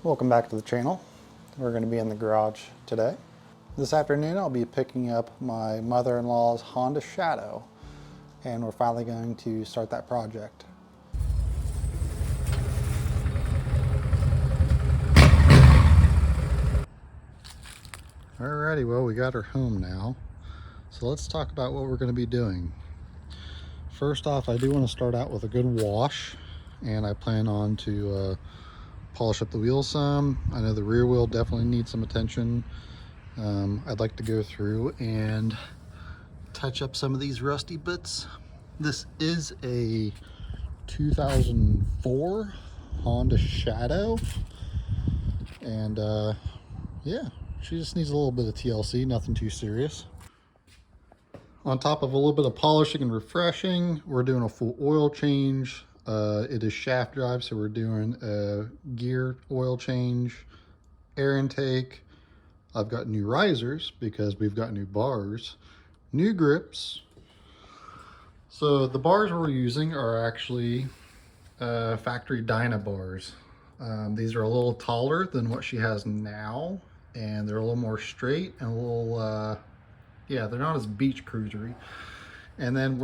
Welcome back to the channel. We're going to be in the garage today. This afternoon I'll be picking up my mother-in-law's Honda Shadow, and we're finally going to start that project. Alrighty, well, we got her home now. So let's talk about what we're going to be doing. First off, I do want to start out with a good wash, and I plan on to polish up the wheels some. I know the rear wheel definitely needs some attention. I'd like to go through and touch up some of these rusty bits. This is a 2004 Honda Shadow, and yeah, she just needs a little bit of TLC, nothing too serious. On top of a little bit of polishing and refreshing, we're doing a full oil change. It is shaft drive, so we're doing a gear oil change, air intake. I've got new risers because we've got new bars, new grips. So the bars we're using are actually factory Dyna bars. These are a little taller than what she has now, and they're a little more straight and a little, yeah, they're not as beach cruisery. And then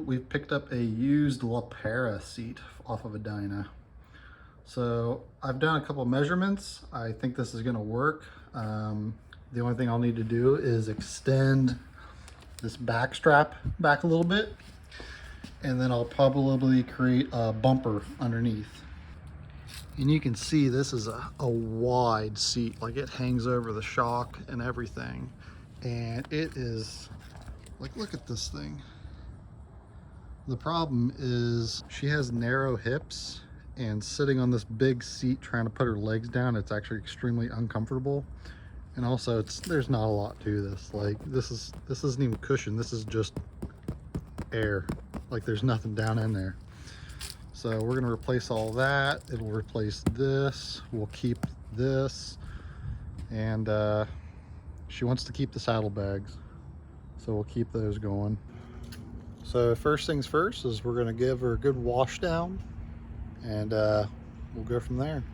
we've picked up a used La Para seat off of a Dyna. So I've done a couple measurements. I think this is gonna work. The only thing I'll need to do is extend this back strap back a little bit, and then I'll probably create a bumper underneath. And you can see this is a wide seat, like it hangs over the shock and everything. And it is, like, look at this thing. The problem is she has narrow hips, and sitting on this big seat trying to put her legs down, it's actually extremely uncomfortable. And also there's not a lot to this. Like this isn't even cushion, this is just air. Like there's nothing down in there. So we're gonna replace all that. It'll replace this, we'll keep this, and she wants to keep the saddlebags, so we'll keep those going. So first things first is we're gonna give her a good wash down, and we'll go from there.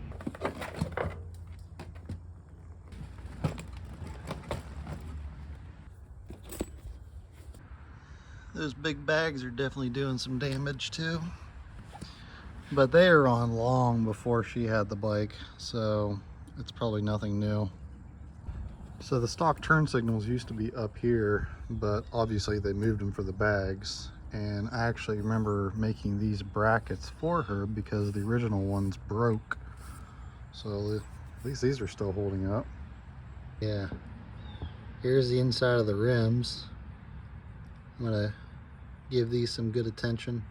Those big bags are definitely doing some damage too, but they are on long before she had the bike, so it's probably nothing new. So the stock turn signals used to be up here, but obviously they moved them for the bags. And I actually remember making these brackets for her because the original ones broke. So at least these are still holding up. Yeah, here's the inside of the rims. I'm gonna give these some good attention.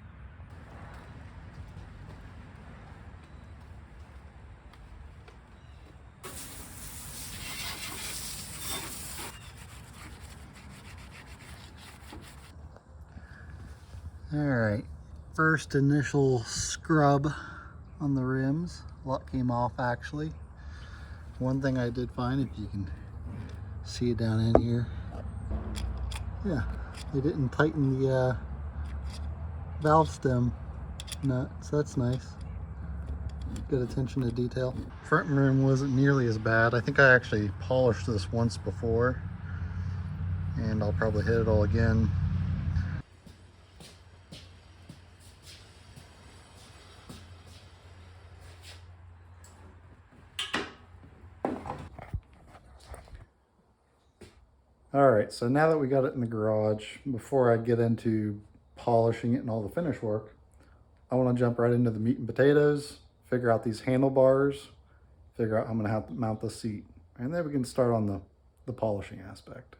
All right, first initial scrub on the rims. A lot came off actually. One thing I did find, if you can see it down in here, yeah, they didn't tighten the valve stem nut, so that's nice. Good attention to detail. Front rim wasn't nearly as bad. I think I actually polished this once before, and I'll probably hit it all again. All right, so now that we got it in the garage, before I get into polishing it and all the finish work, I want to jump right into the meat and potatoes, figure out these handlebars, figure out how I'm going to have to mount the seat, and then we can start on the polishing aspect.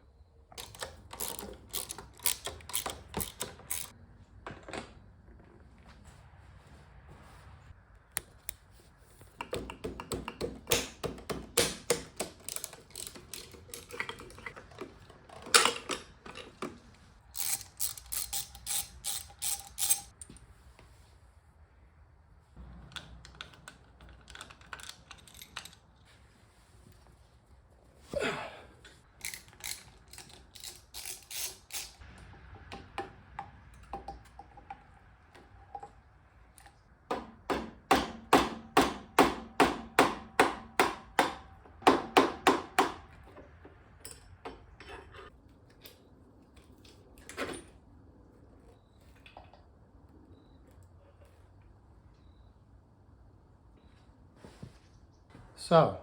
So,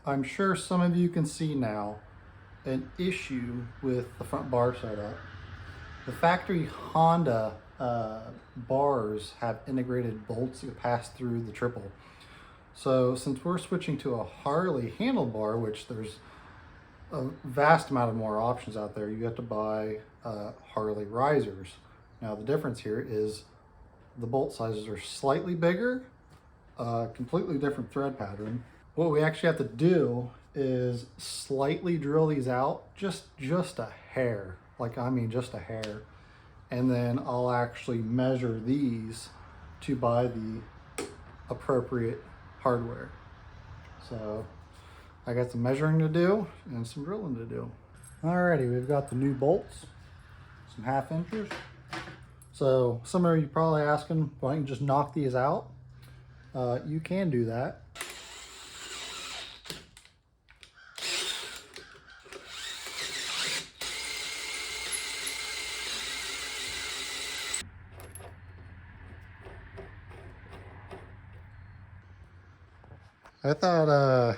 I'm sure some of you can see now an issue with the front bar setup. The factory Honda bars have integrated bolts that pass through the triple. So since we're switching to a Harley handlebar, which there's a vast amount of more options out there, you have to buy Harley risers. Now the difference here is the bolt sizes are slightly bigger, completely different thread pattern. What we actually have to do is slightly drill these out, just a hair, like I mean just a hair. And then I'll actually measure these to buy the appropriate hardware. So I got some measuring to do and some drilling to do. Alrighty, we've got the new bolts, some 1/2 inches. So some of you probably asking, why don't you just knock these out? You can do that. I thought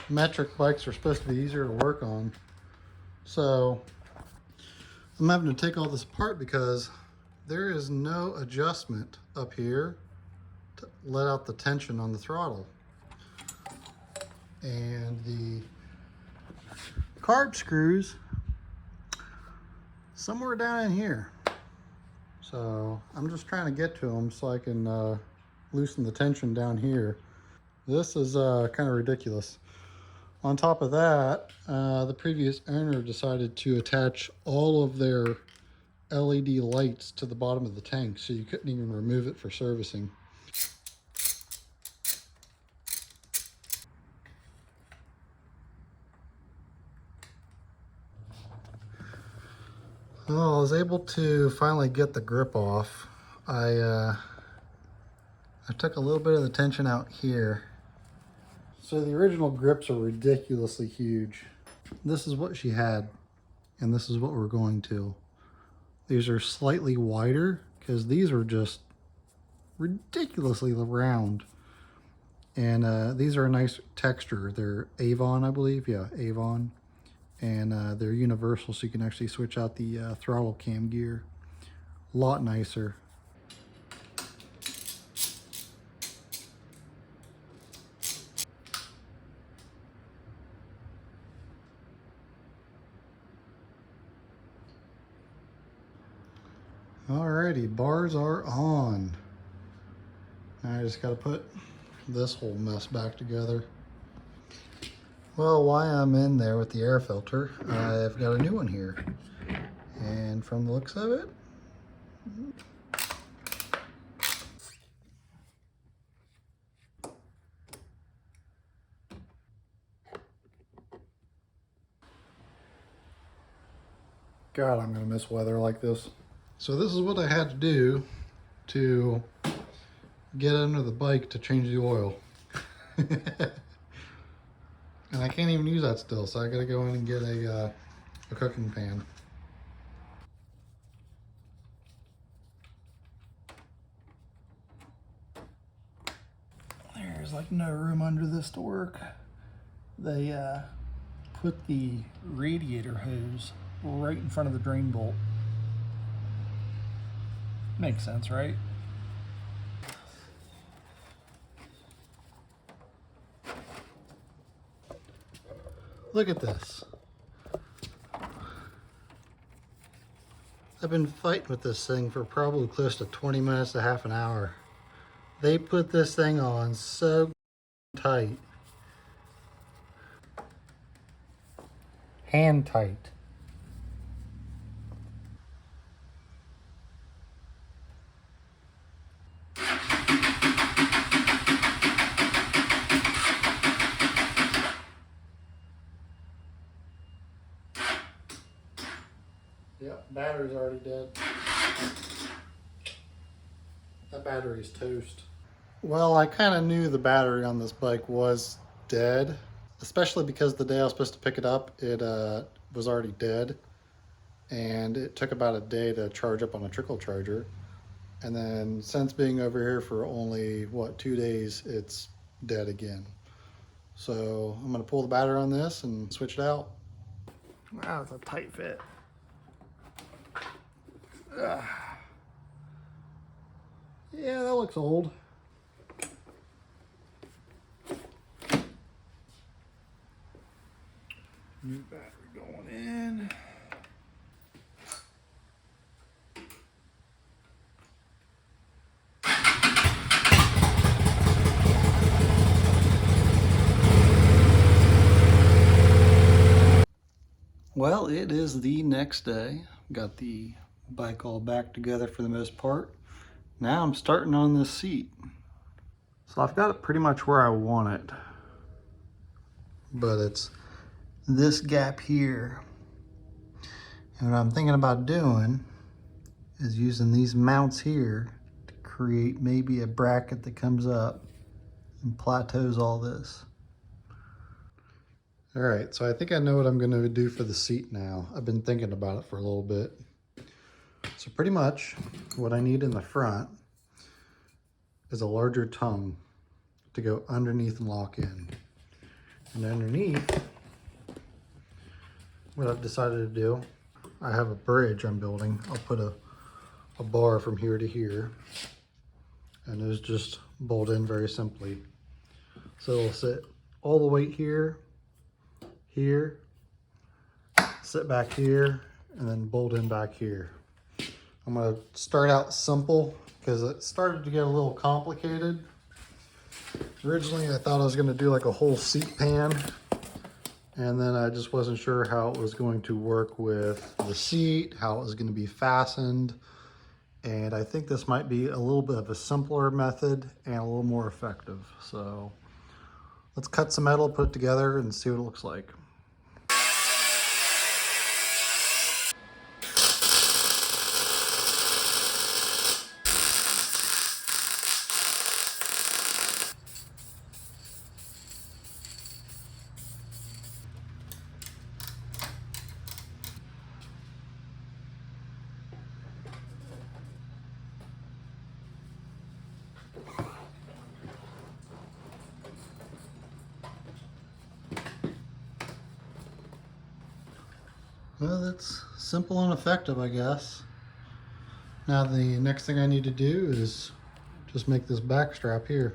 metric bikes are supposed to be easier to work on. So I'm having to take all this apart because there is no adjustment up here to let out the tension on the throttle. And the carb screws somewhere down in here. So I'm just trying to get to them so I can loosen the tension down here. This is kind of ridiculous. On top of that, the previous owner decided to attach all of their LED lights to the bottom of the tank, so you couldn't even remove it for servicing. Well, I was able to finally get the grip off. I took a little bit of the tension out here. So the original grips are ridiculously huge. This is what she had, and this is what we're going to. These are slightly wider because these are just ridiculously round. And these are a nice texture. They're Avon, I believe. Yeah, Avon. And they're universal, so you can actually switch out the throttle cam gear. A lot nicer. Alrighty, bars are on. Now I just got to put this whole mess back together. Well, while I'm in there with the air filter, I've got a new one here. And from the looks of it, God, I'm gonna miss weather like this. So this is what I had to do to get under the bike to change the oil. And I can't even use that still, so I gotta go in and get a cooking pan. There's like no room under this to work. They put the radiator hose right in front of the drain bolt. Makes sense, right? Look at this. I've been fighting with this thing for probably close to 20 minutes to half an hour. They put this thing on so tight. Hand tight. Yep, battery's already dead. That battery's toast. Well, I kind of knew the battery on this bike was dead, especially because the day I was supposed to pick it up, it was already dead. And it took about a day to charge up on a trickle charger. And then since being over here for only, what, 2 days, it's dead again. So I'm gonna pull the battery on this and switch it out. That's a tight fit. Ugh. Yeah, that looks old. New battery going in. Well, it is the next day. Got the bike all back together for the most part. Now I'm starting on this seat. So I've got it pretty much where I want it. But it's this gap here. And what I'm thinking about doing is using these mounts here to create maybe a bracket that comes up and plateaus all this. All right, so I think I know what I'm gonna do for the seat now. I've been thinking about it for a little bit. So pretty much what I need in the front is a larger tongue to go underneath and lock in. And underneath, what I've decided to do, I have a bridge I'm building. I'll put a bar from here to here, and those just bolt in very simply. So it'll sit all the weight here, here, sit back here, and then bolt in back here. I'm gonna start out simple because it started to get a little complicated. Originally, I thought I was gonna do like a whole seat pan, and then I just wasn't sure how it was going to work with the seat, how it was gonna be fastened. And I think this might be a little bit of a simpler method and a little more effective. So let's cut some metal, put it together, and see what it looks like. Well, that's simple and effective, I guess. Now the next thing I need to do is just make this back strap here.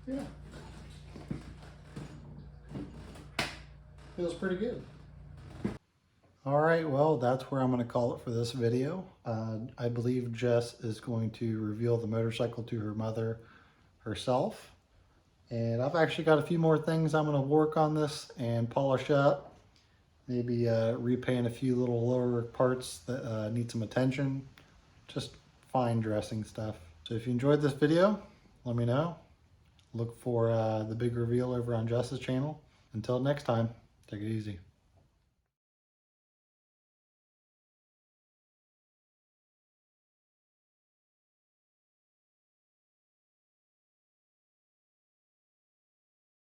Yeah. Feels pretty good. All right, well, that's where I'm going to call it for this video. I believe Jess is going to reveal the motorcycle to her mother herself. And I've actually got a few more things I'm going to work on this and polish up. Maybe repaint a few little lower parts that need some attention. Just fine dressing stuff. So if you enjoyed this video, let me know. Look for the big reveal over on Jess's channel. Until next time, take it easy.